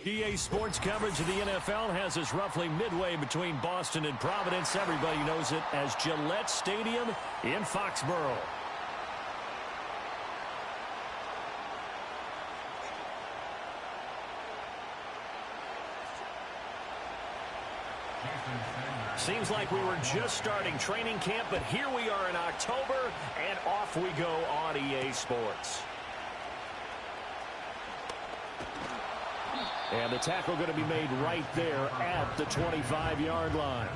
EA Sports coverage of the NFL has us roughly midway between Boston and Providence. Everybody knows it as Gillette Stadium in Foxborough. Seems like we were just starting training camp, but here we are in October, and off we go on EA Sports. And the tackle going to be made right there at the 25-yard line.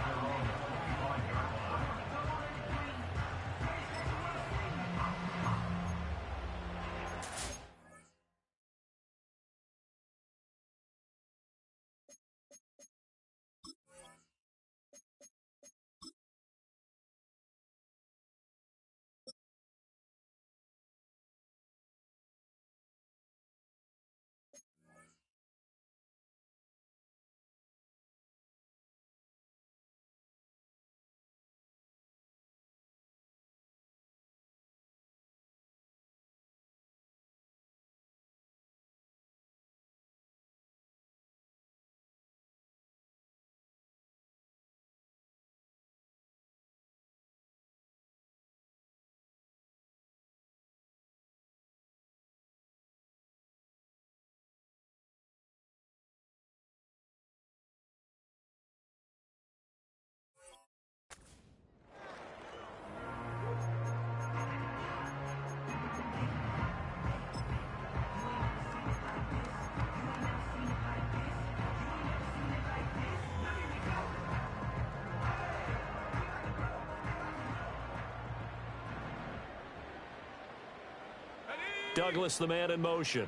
Douglas, the man in motion.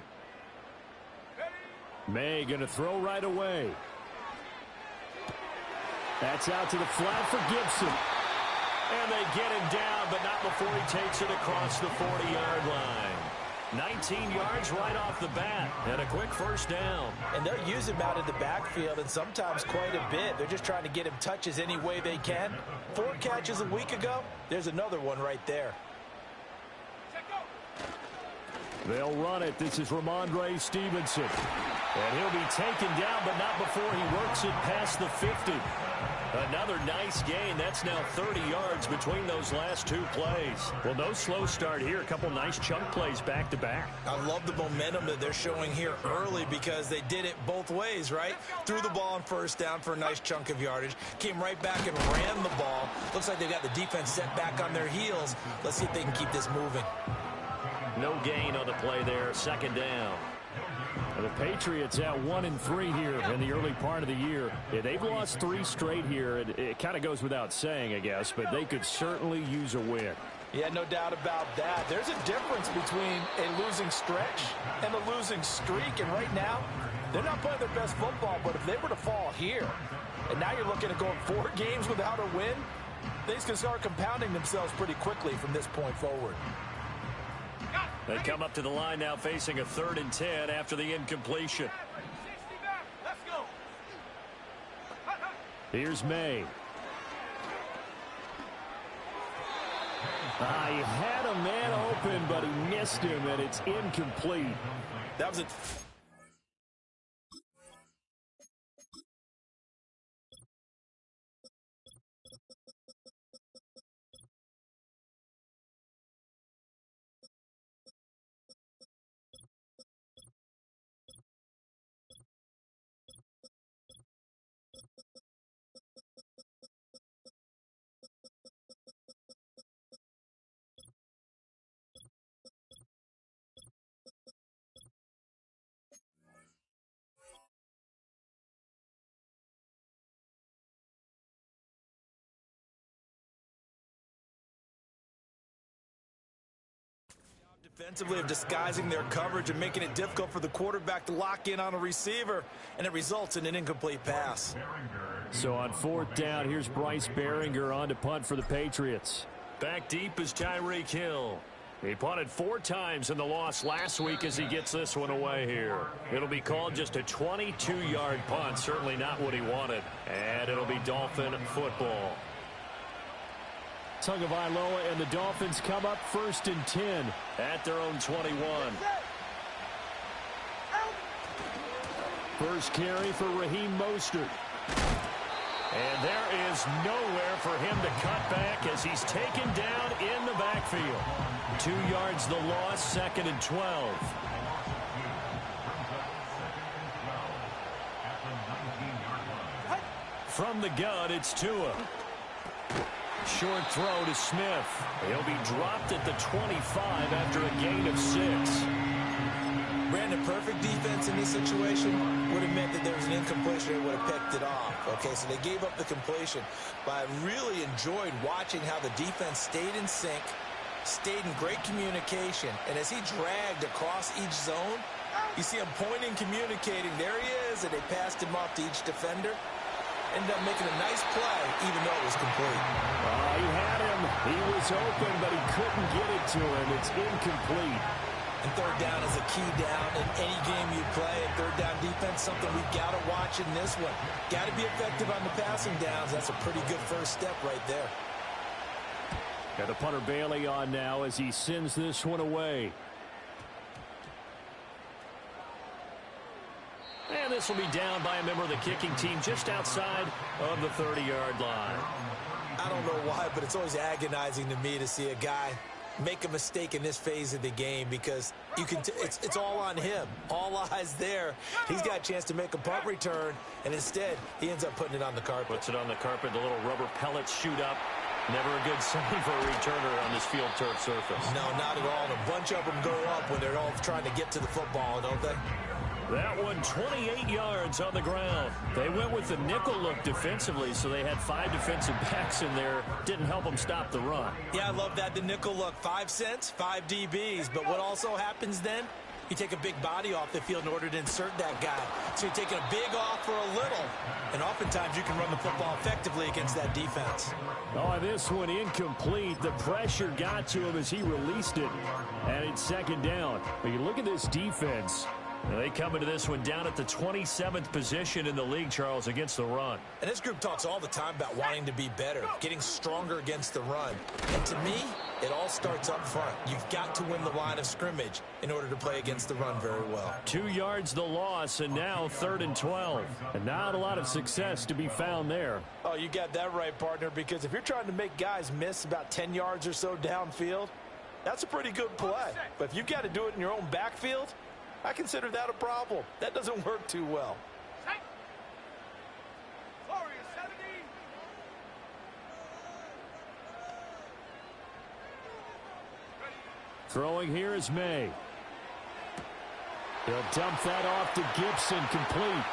May going to throw right away. That's out to the flat for Gibson. And they get him down, but not before he takes it across the 40-yard line. 19 yards right off the bat, and a quick first down. And they'll use him out in the backfield, and sometimes quite a bit. They're just trying to get him touches any way they can. 4 catches a week ago. There's another one right there. They'll run it. This is Ramondre Stevenson. And he'll be taken down, but not before he works it past the 50. Another nice gain. That's now 30 yards between those last 2 plays. Well, no slow start here. A couple nice chunk plays back-to-back. I love the momentum that they're showing here early because they did it both ways, right? Threw the ball on first down for a nice chunk of yardage. Came right back and ran the ball. Looks like they got the defense set back on their heels. Let's see if they can keep this moving. No gain on the play there. Second down. And the Patriots at 1-3 here in the early part of the year. Yeah, they've lost 3 straight here. It kind of goes without saying, I guess, but they could certainly use a win. Yeah, no doubt about that. There's a difference between a losing stretch and a losing streak. And right now, they're not playing their best football, but if they were to fall here, and now you're looking at going 4 games without a win, things can start compounding themselves pretty quickly from this point forward. They come up to the line now facing a 3rd and 10 after the incompletion. Here's May. He had a man open, but he missed him, and it's incomplete. That was it. Defensively of disguising their coverage and making it difficult for the quarterback to lock in on a receiver, and it results in an incomplete pass. So on 4th down, here's Bryce Behringer on to punt for the Patriots. Back deep is Tyreek Hill. He punted 4 times in the loss last week as he gets this one away here. It'll be called just a 22-yard punt, certainly not what he wanted. And it'll be Dolphin football. Tagovailoa and the Dolphins come up 1st and 10 at their own 21. First carry for Raheem Mostert. And there is nowhere for him to cut back as he's taken down in the backfield. 2 yards the loss, 2nd and 12. From the gun, it's Tua. Short throw to Smith. He'll be dropped at the 25 after a gain of 6. Brandon, perfect defense in this situation would have meant that there was an incompletion and would have picked it off. Okay, so they gave up the completion. But I really enjoyed watching how the defense stayed in sync, stayed in great communication, and as he dragged across each zone, you see him pointing, communicating. There he is, and they passed him off to each defender. Ended up making a nice play, even though it was complete. He had him. He was open, but he couldn't get it to him. It's incomplete. And third down is a key down in any game you play. And third down defense, something we've got to watch in this one. Got to be effective on the passing downs. That's a pretty good first step right there. Got the punter Bailey on now as he sends this one away. And this will be down by a member of the kicking team just outside of the 30-yard line. I don't know why, but it's always agonizing to me to see a guy make a mistake in this phase of the game because you can it's all on him. All eyes there. He's got a chance to make a punt return, and instead he ends up putting it on the carpet. Puts it on the carpet. The little rubber pellets shoot up. Never a good sign for a returner on this field turf surface. No, not at all. And a bunch of them go up when they're all trying to get to the football, don't they? That one 28 yards on the ground. They went with the nickel look defensively, so they had 5 defensive backs in there. Didn't help them stop the run. Yeah, I love that, the nickel look. 5 cents, 5 DBs. But what also happens then? You take a big body off the field in order to insert that guy. So you're taking a big off for a little. And oftentimes you can run the football effectively against that defense. Oh, this one incomplete. The pressure got to him as he released it. And it's 2nd down. But you look at this defense. They come into this one down at the 27th position in the league, Charles, against the run. And this group talks all the time about wanting to be better, getting stronger against the run. And to me, it all starts up front. You've got to win the line of scrimmage in order to play against the run very well. 2 yards the loss, and now 3rd and 12. And not a lot of success to be found there. Oh, you got that right, partner, because if you're trying to make guys miss about 10 yards or so downfield, that's a pretty good play. But if you've got to do it in your own backfield, I consider that a problem. That doesn't work too well. Throwing here is May. He'll dump that off to Gibson, complete.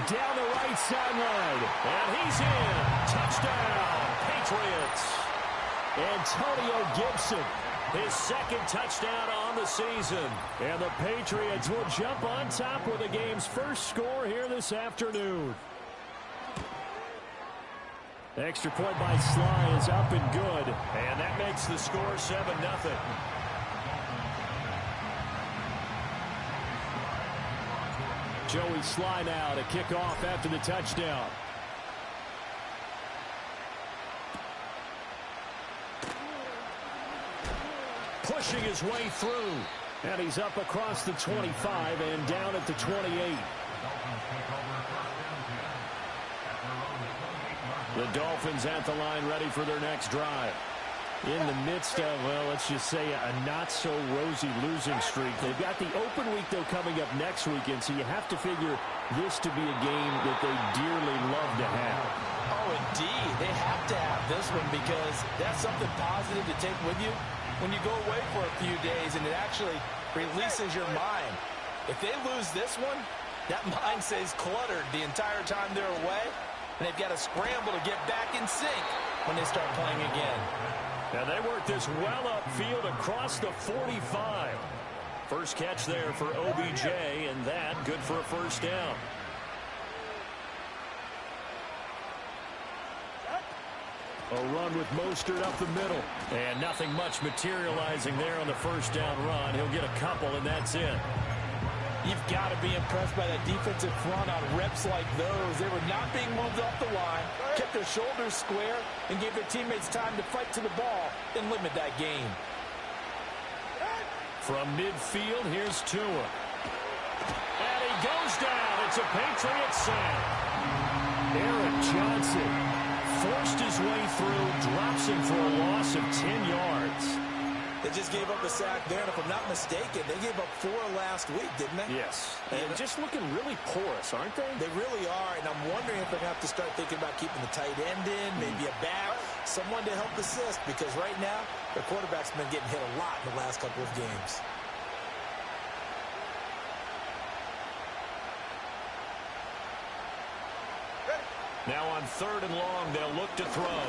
Down the right sideline. And he's in. Touchdown, Patriots. Antonio Gibson. His 2nd touchdown on the season. And the Patriots will jump on top with the game's first score here this afternoon. Extra point by Sly is up and good. And that makes the score 7-0. Joey Sly now to kick off after the touchdown. Pushing his way through. And he's up across the 25 and down at the 28. The Dolphins at the line ready for their next drive. In the midst of, well, let's just say a not-so-rosy losing streak. They've got the open week, though, coming up next weekend, so you have to figure this to be a game that they dearly love to have. Oh, indeed. They have to have this one because that's something positive to take with you when you go away for a few days, and it actually releases your mind. If they lose this one, that mind stays cluttered the entire time they're away, and they've got to scramble to get back in sync when they start playing again. And they work this well upfield across the 45. First catch there for OBJ, and that good for a first down. A run with Mostert up the middle. And nothing much materializing there on the first down run. He'll get a couple, and that's it. You've got to be impressed by that defensive front on reps like those. They were not being moved off the line, kept their shoulders square, and gave their teammates time to fight to the ball and limit that gain. From midfield, here's Tua. And he goes down. It's a Patriot sack. Eric Johnson forced his way through, drops him for a loss of 10 yards. They just gave up a sack there, and if I'm not mistaken, they gave up 4 last week, didn't they? Yes, and just looking really porous, aren't they? They really are, and I'm wondering if they're going to have to start thinking about keeping the tight end in, maybe a back, someone to help assist, because right now, their quarterback's been getting hit a lot in the last couple of games. Now on 3rd and long, they'll look to throw.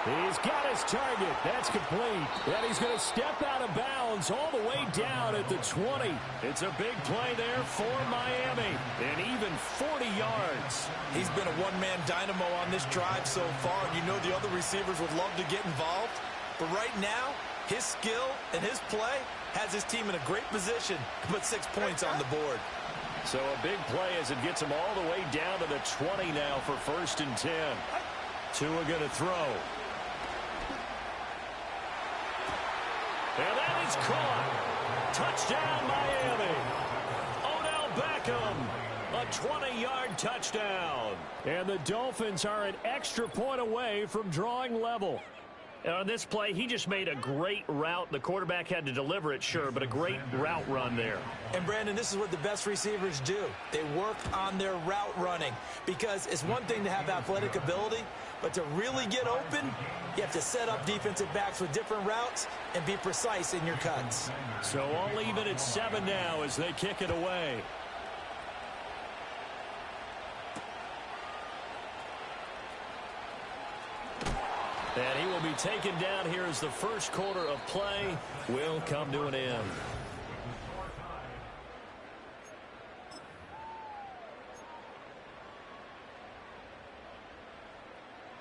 He's got his target. That's complete. And he's going to step out of bounds all the way down at the 20. It's a big play there for Miami. And even 40 yards. He's been a one-man dynamo on this drive so far, and you know the other receivers would love to get involved. But right now, his skill and his play has his team in a great position to put 6 points on the board. So a big play as it gets him all the way down to the 20 now for 1st and 10. Tua going to throw. And that is caught. Touchdown, Miami. Odell Beckham, a 20-yard touchdown. And the Dolphins are an extra point away from drawing level. And on this play, he just made a great route. The quarterback had to deliver it, sure, but a great route run there. And, Brandon, this is what the best receivers do. They work on their route running, because it's one thing to have athletic ability, but to really get open, you have to set up defensive backs with different routes and be precise in your cuts. So all even at 7 now as they kick it away. And he will be taken down here as the first quarter of play will come to an end.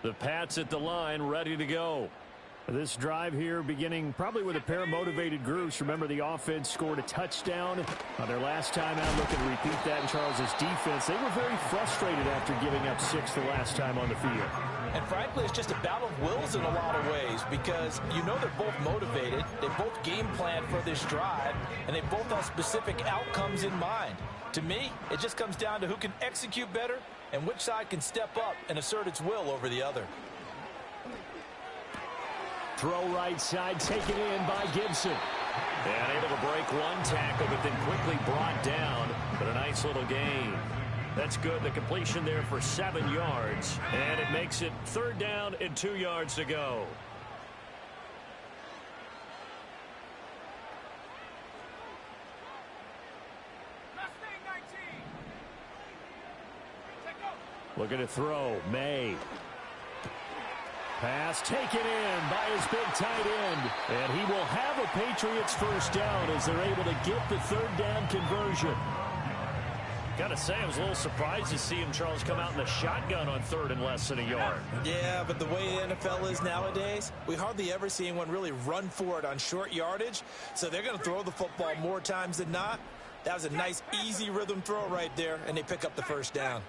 The Pats at the line, ready to go. This drive here beginning probably with a pair of motivated groups. Remember, the offense scored a touchdown their last time out. Looking to repeat that in Charles's defense. They were very frustrated after giving up 6 the last time on the field. And frankly, it's just a battle of wills in a lot of ways, because you know they're both motivated. They both game plan for this drive, and they both have specific outcomes in mind. To me, it just comes down to who can execute better and which side can step up and assert its will over the other. Throw right side, taken in by Gibson. And able to break one tackle, but then quickly brought down. But a nice little gain. That's good. The completion there for 7 yards. And it makes it 3rd down and 2 yards to go. Looking to throw. May. Pass taken in by his big tight end. And he will have a Patriots first down as they're able to get the 3rd down conversion. Got to say, I was a little surprised to see him, Charles, come out in the shotgun on 3rd and less than a yard. Yeah, but the way the NFL is nowadays, we hardly ever see anyone really run for it on short yardage. So they're going to throw the football more times than not. That was a nice, easy rhythm throw right there, and they pick up the first down.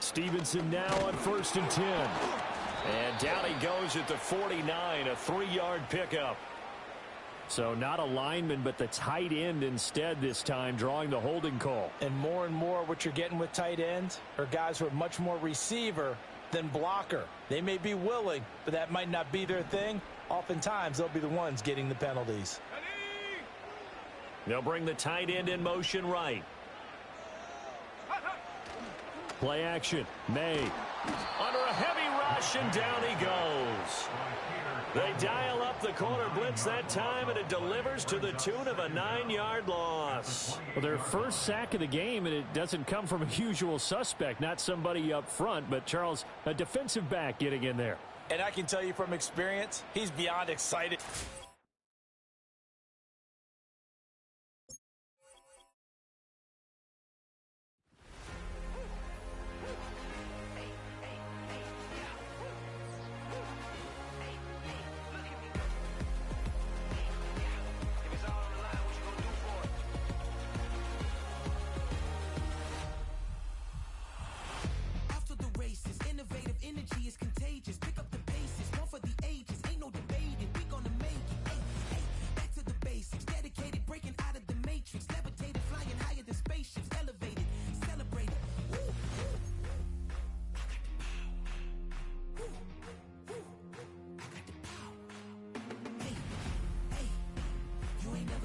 Stevenson now on 1st and 10. And down he goes at the 49, a 3-yard pickup. So not a lineman, but the tight end instead this time, drawing the holding call. And more what you're getting with tight ends are guys who are much more receiver than blocker. They may be willing, but that might not be their thing. Oftentimes, they'll be the ones getting the penalties. They'll bring the tight end in motion right. Play action. May. Under a heavy rush, and down he goes. They dial up the corner blitz that time, and it delivers to the tune of a 9-yard loss. Well, their first sack of the game, and it doesn't come from a usual suspect, not somebody up front, but Charles, a defensive back getting in there. And I can tell you from experience, he's beyond excited. Innovative energy is contagious. Pick up the bases, one for the ages. Ain't no debating, we gonna make it.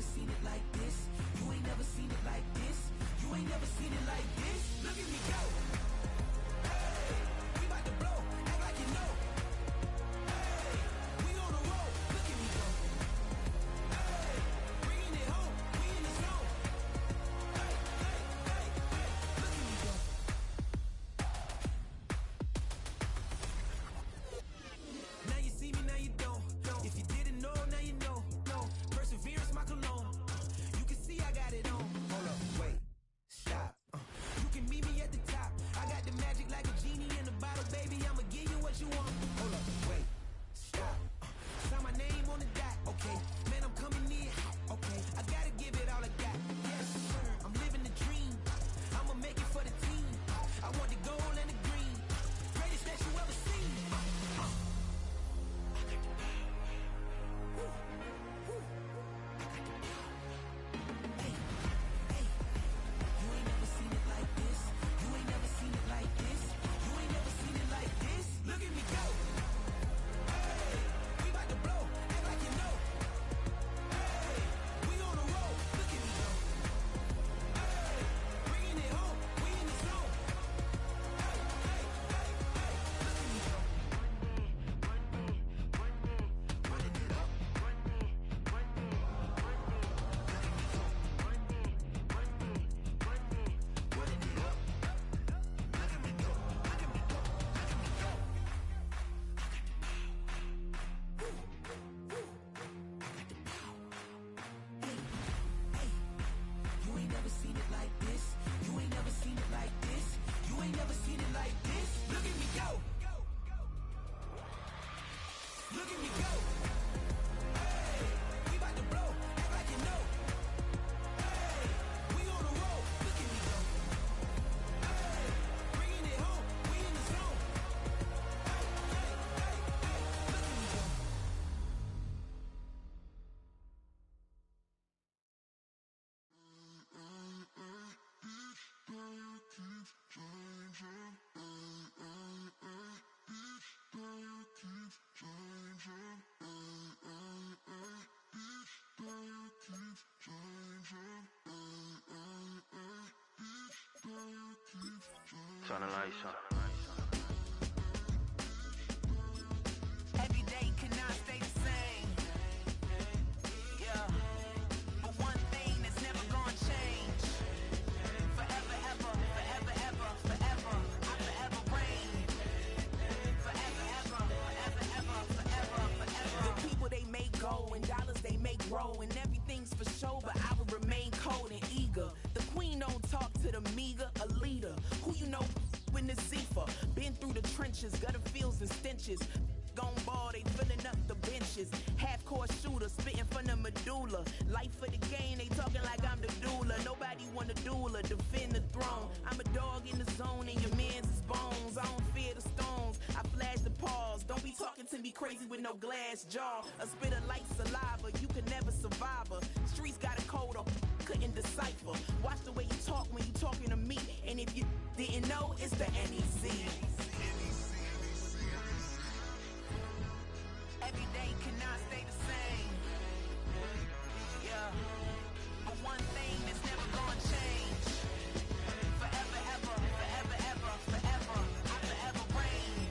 never seen it like this. You ain't never seen it like this. You ain't never seen it like this. Look at me go. Hey, we about to blow. Act like you know. Hey, we on the road. Look at me go. Hey, bringing it home. We in the zone. Hey, hey, hey, hey. Look at me go. Now you see me, now you don't. If you didn't know, now you know. No, perseverance, my cologne. You can see I got it on. Hold up, wait, stop. You can meet me at the top. I got the magic like a genie in a bottle, baby. I'ma give you what you want. Hold up, wait, stop. Sign my name on the dot, okay. Man, I'm coming in hot, okay. I gotta give it all I got. Yes, sir. I'm living the dream. I'ma make it for the team. I want the gold and the green. Greatest that you ever seen. Turn the lights on. Every day cannot stay the same. Yeah. But one thing that's never gonna change. Forever, ever, forever, ever, forever. I forever reign. Forever, ever, forever, ever, forever, forever. The people they make go and dollars they make grow. And everything's for show, but I will remain cold and eager. The queen don't talk to the meager, a leader. Who you know in the Zephyr? Been through the trenches, gutter fields and stenches. Gone ball, they filling up the benches. Half-court shooter, spitting from the medulla. Life for the game, they talking like I'm the doula. Nobody want a doula, defend the throne. I'm a dog in the zone and your man's is bones. I don't fear the stones, I flash the paws. Don't be talking to me crazy with no glass jaw. A spit of light saliva, you can never survive her. Streets got a code up, couldn't decipher. Watch the way you talk when you talking to me. And if you didn't know, it's the NEC. Every day cannot stay the same. Yeah. But one thing that's never gonna change. Forever, ever, forever, ever, forever. I forever reign.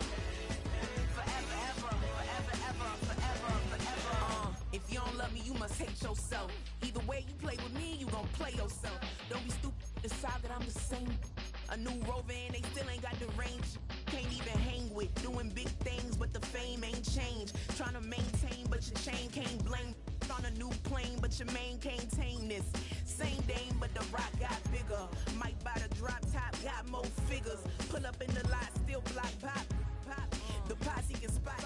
Forever, ever, forever, ever, forever, forever. If you don't love me, you must hate yourself. Either way you play with me, you gon' play yourself. Don't be stupid, decide that I'm the same. A new rover and they still ain't got the range. Can't even hang with, doing big things, but the fame ain't changed. Trying to maintain, but your chain can't blame. On a new plane, but your main can't tame this. Same dame, but the rock got bigger. Might buy the drop top, got more figures. Pull up in the lot, still block pop. The posse can spot.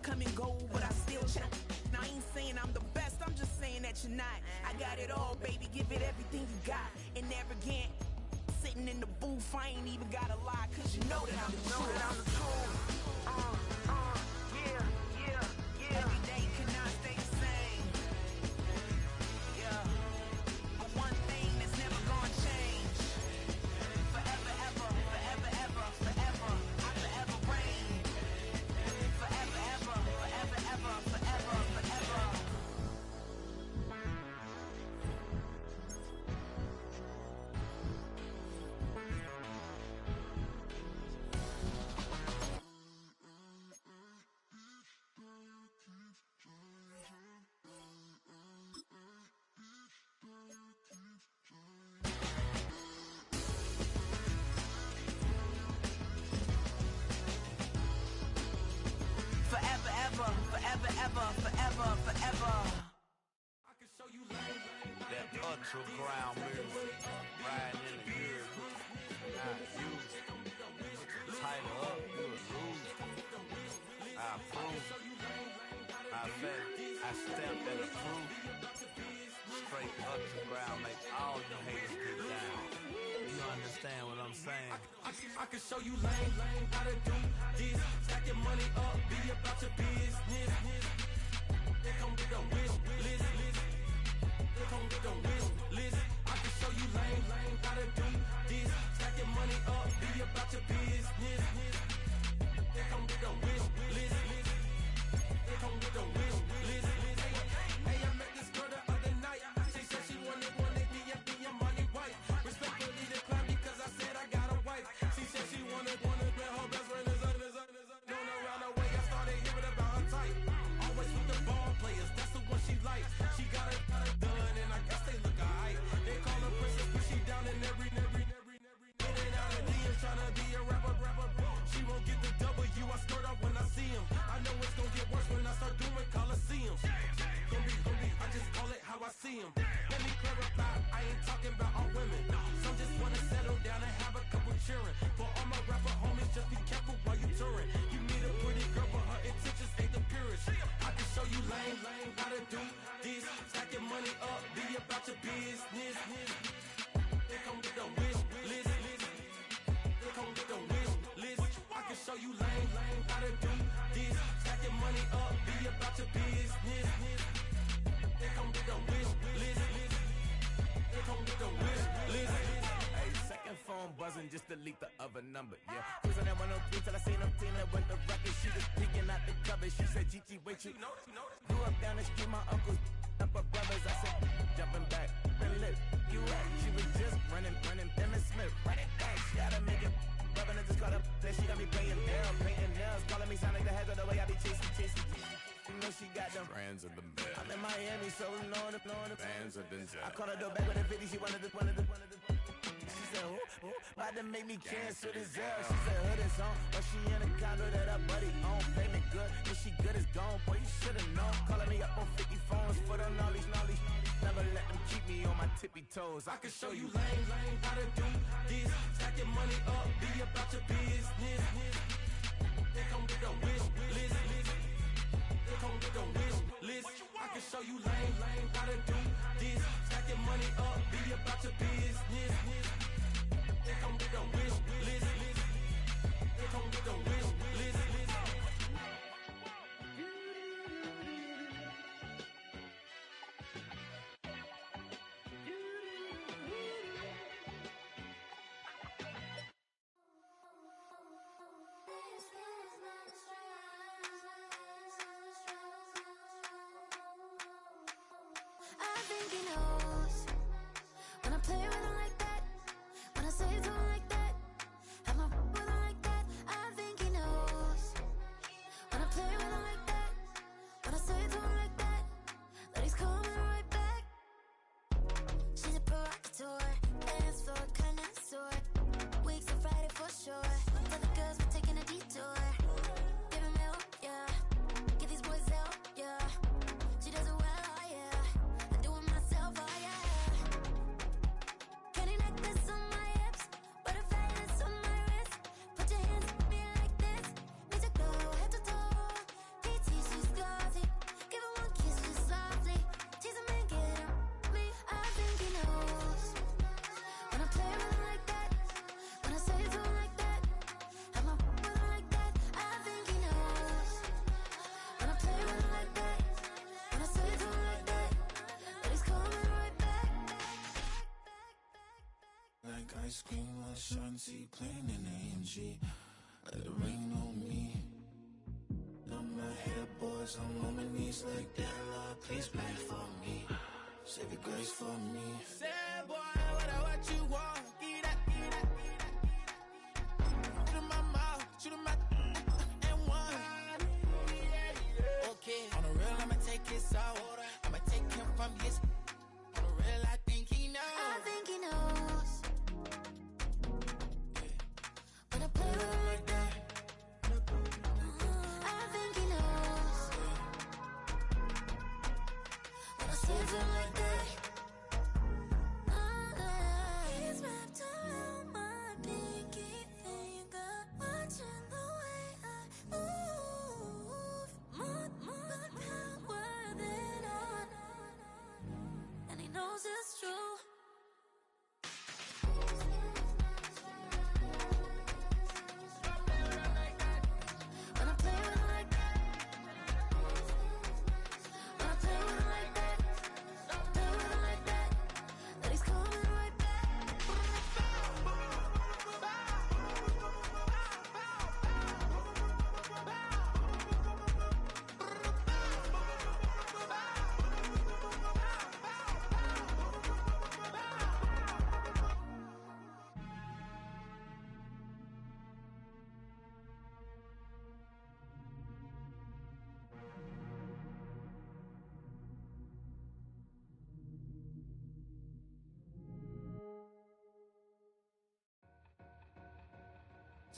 Come and go, but I still check. Now I ain't saying I'm the best, I'm just saying that you're not. I got it all, baby, give it everything you got. And never again. Sitting in the booth, I ain't even gotta lie, cause you know that I'm the truth. Yeah. Every day cannot stay the same. Yeah. But one thing that's never gonna change. Forever, ever, forever, ever, forever. I forever reign. Forever, ever, forever, ever, forever, forever. Underground music, riding in the years, not used. Tighten up, you a loser. I approve. I bet I stamped and approved. Straight underground, make all you haters get down. You understand what I'm saying? I can show you lame, how to do this. Stack your money up, be about your business. They come with a wish list. They come with a wish list. I can show you lame, how to do this. Stack your money up, be about your business. They come with a wish list. They come with a wish list. Hey, I met this girl the other night. She said she wanted be a money wife. Respectfully declined because I said I got a wife. She said she wanted when her best friend is known around the way. I started hearing about her type. Always with the ball players, that's the one she likes. She got it done, and I guess they look alright. They call her princess, but she down in every. In and out of DMs, tryna be a rapper. She won't get the W, I skirt off when I see him. I know it's gonna get worse when I start doing Coliseums. Gonna be, I just call it how I see him. Let me clarify, I ain't talking about all women. Some just wanna settle down and have a couple cheering. For all my rapper homies, just be careful while you touring. You meet a pretty girl, but her intentions ain't the purest. I can show you lame, how to do this. Stack your money up, be about your business. They come with a wish list. They come with a wish list. I can show you lame, how to do this. Stack your money up, be about your business. They come with a wish list. They come with a wish list. Hey, second phone buzzing, just delete the other number, yeah. Cruising at 103 till I seen them team that went the record. She was peeking out the cover. She said, GT, wait, you grew up down the street, my uncles up her brothers. I said, jumping back, been lit. You at? She was just running. Emmett Smith, run it back. She gotta make it. Rubbing it, just caught up. Then she got me playing Daryl, painting nails, calling me sound like the heads of the way I be chasing. You know she got them Brands of the best. I'm in Miami, so knowing the Bands of the I caught her door back with a 50, she wanted the. She said, who? About to make me cancel this L. She said, hood is on, but she in a condo that her buddy own. Payment good, and she good as gone. Boy, you should've known. Calling me up on 50 phones, foot on all these. Never let them keep me on my tippy toes. I can show you lame, how to do this. Stack your money up, be about your business. They come with a wish list. They come with a wish list. I can show you lame, how to do this. Stack your money up, be about your business. They come with a wish list. They come with a wish list. I think he knows when I play with him like that, when I say it to him like that, have my with him like that. I think he knows when I play with him like that, when I say it to him like that, that he's coming right back. She's a provocateur, hands for a connoisseur, weeks of Friday for sure. Tell the girls we're taking a detour, give him help, yeah, give these boys help, yeah. She does it well, oh yeah. I do it myself, oh yeah. Candy necklace on my hips, butterflies on my wrist. Put your hands on me like this, need to go head to toe. DT, she's glossy, give her one kiss just softly. Tease him and get him me. I think he knows when I play with him like that, when I say it to him like that, have my with him like that. I think he knows when I play with him like that, when I say it to him like that, that he's coming right back. Like ice cream or Shanti playing in AMG. Let it rain on me. Numb my head, boys, I'm on my knees like that. Lord, please pray for me. Save your grace for me. Sad boy, what you want? Get that. Shoot in my mouth, shoot in my and one. Okay, on the real, I'ma take his out. I'ma take him from his. On the real, I think he knows. I think he knows when I play with him like that. I think he knows when I say it to him like that.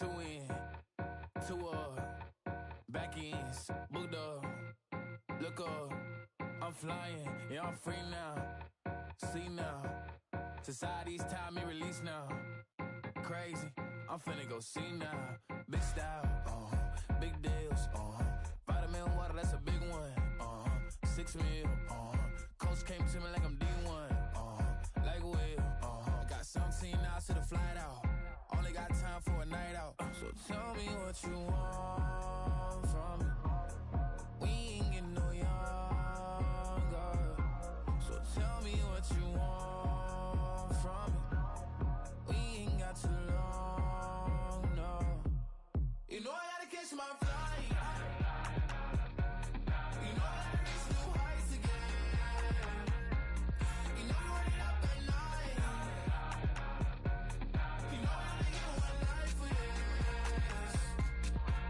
two in, two back ends, booked up, look up, I'm flying, yeah, I'm free now, see now, society's time me release now, crazy, I'm finna go see now, big style, big deals, vitamin water, that's a big one, 6 mil, coach came to me like I'm D1, like Will, got 17 hours to the flight out, only got time for a night out, so tell me what you want from me, we ain't getting no younger, so tell me what you want from me, we ain't got too long, no, you know I gotta catch my flight, you know I gotta reach new heights again, you know I'm running up at night, you know I only get one life for this, the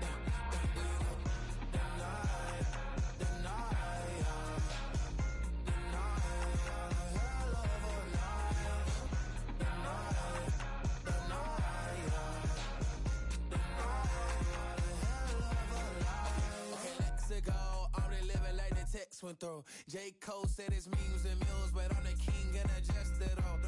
night, hell of a night, okay, let's go. I'm really living like the text went through. J. Cole said it's memes and mills, but I'm the king and adjusted all.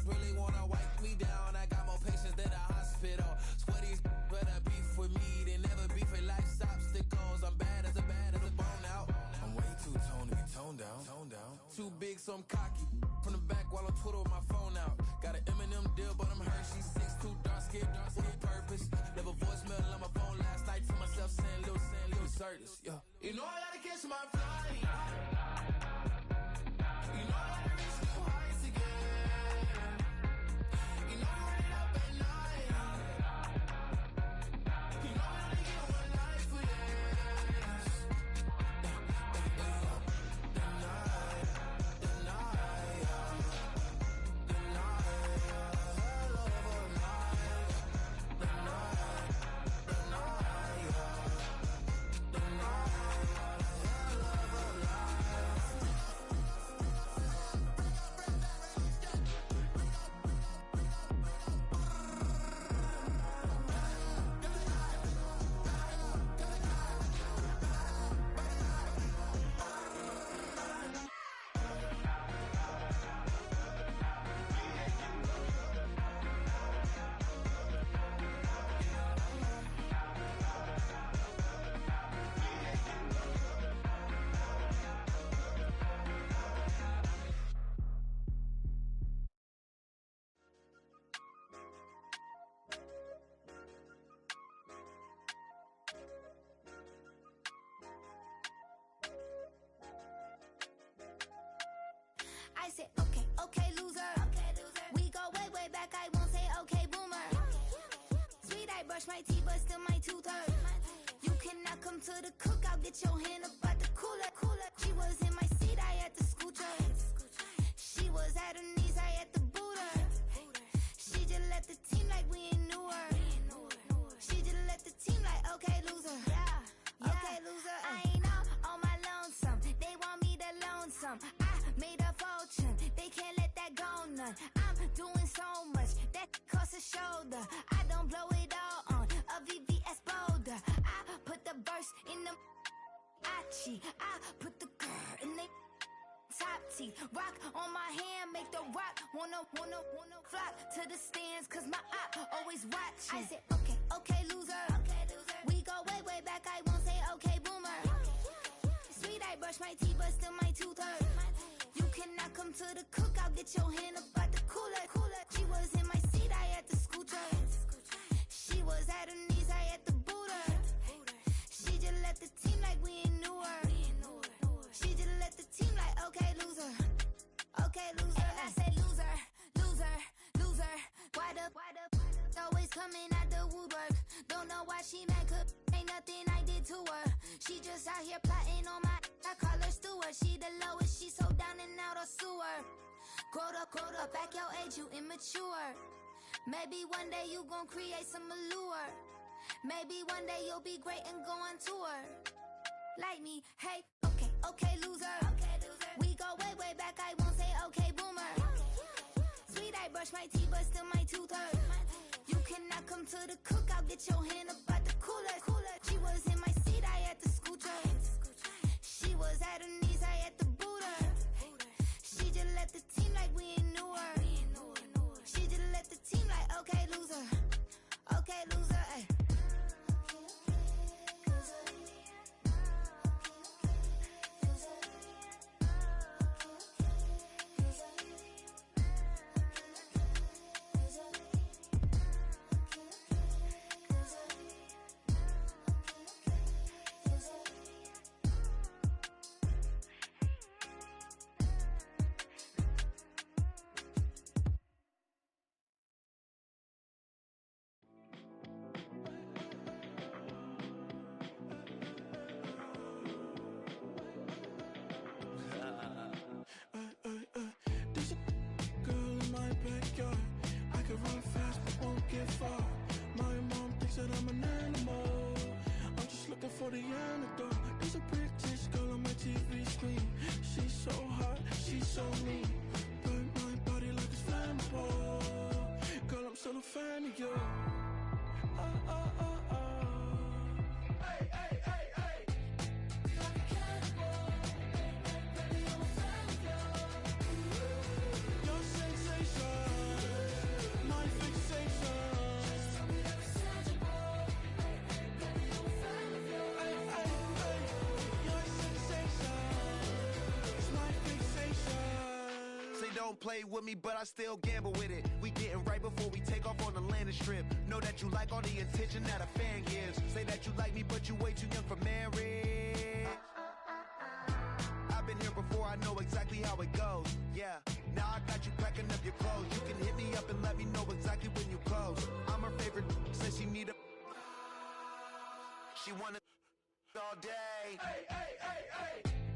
Really wanna wipe me down. I got more patience than a hospital. Sweaty's better beef with me than never beef with life's obstacles. I'm bad as a bone out. I'm way too toned to be toned down. Too big, so I'm cocky. From the back while on Twitter with my phone out. Got an Eminem deal, but I'm Hershey 6'2", dark skin, with a purpose. Left a voicemail on my phone last night to myself saying little certis, yeah. You know I gotta catch my flight. You know I gotta reach new heights again. You know I'm running up at night. You know I only get one life for this. The night, hell of a night. The night, I said, okay, loser. We go way back, I won't say okay, boomer. Sweet, I brush my teeth, but still my tooth hurt. You cannot come to the cookout, get your hand up at the cooler. She was in my seat, I had to scoot her. She was at her knees, I had to boot her. She just left the team like we ain't knew her. She just left the team like, okay, loser. Okay, loser. I ain't out on my lonesome. They want me to loan some. I made a fortune. They can't let that go none. I'm doing so much that costs a shoulder. I don't blow it all on a VVS boulder. I put the verse in the Achi. I put the girl in the top teeth. Rock on my hand, make the rock wanna flock to the stands, cause my eye always watching. I said, okay, loser. We go way back, I won't say okay, boomer. Sweet, I brush my teeth, but still my tooth hurt. You cannot come to the cookout, get your hand up at the cooler. She was in my seat, I had to scoot her. She was at her knees, I had to boot her. She just left the team like we ain't knew her. She just left the team like, okay, loser. Okay, loser. And I said, loser. Why the always coming out the woodwork? Don't know why she mad, cause ain't nothing I did to her. She just out here plotting on my, I call her steward. She the lowest, she so down and out of sewer. Growed up, back your age, you immature. Maybe one day you gon' create some allure. Maybe one day you'll be great and go on tour. Like me, hey, okay, loser. We go way back, I won't say okay, boomer. Sweet, I brush my teeth, but still my tooth hurt. You cannot come to the cookout, get your hand up out the cooler. She was in my seat, I had to scoot her. She was at her knees, I had to boot her. She just left the team like we ain't knew her. She just left the team like, okay, loser. Okay, loser, ay. There's a girl in my backyard. I can run fast but won't get far. My mom thinks that I'm an animal. I'm just looking for the antidote. There's a British girl on my TV screen. She's so hot, she's so mean. Burn my body like it's flammable. Girl, I'm still a fan of you. Hey, hey, hey, hey. Like a cannibal. Baby, I'm a fan of you. Your sensation, my fixation. Just tell me that it's tangible. Baby, I'm a fan of you. Hey, hey, hey. Your sensation, it's my fixation. Say don't play with me, but I still gamble with it. We getting right before we take off on the landing strip. Know that you like all the attention that a fan gives. Say that you like me, but you way too young for marriage. I've been here before, I know exactly how it goes. Yeah, now I got you packing up your clothes. You can hit me up and let me know exactly when you close. I'm her favorite, says she need a... She wanna all day. Hey, hey, hey, hey.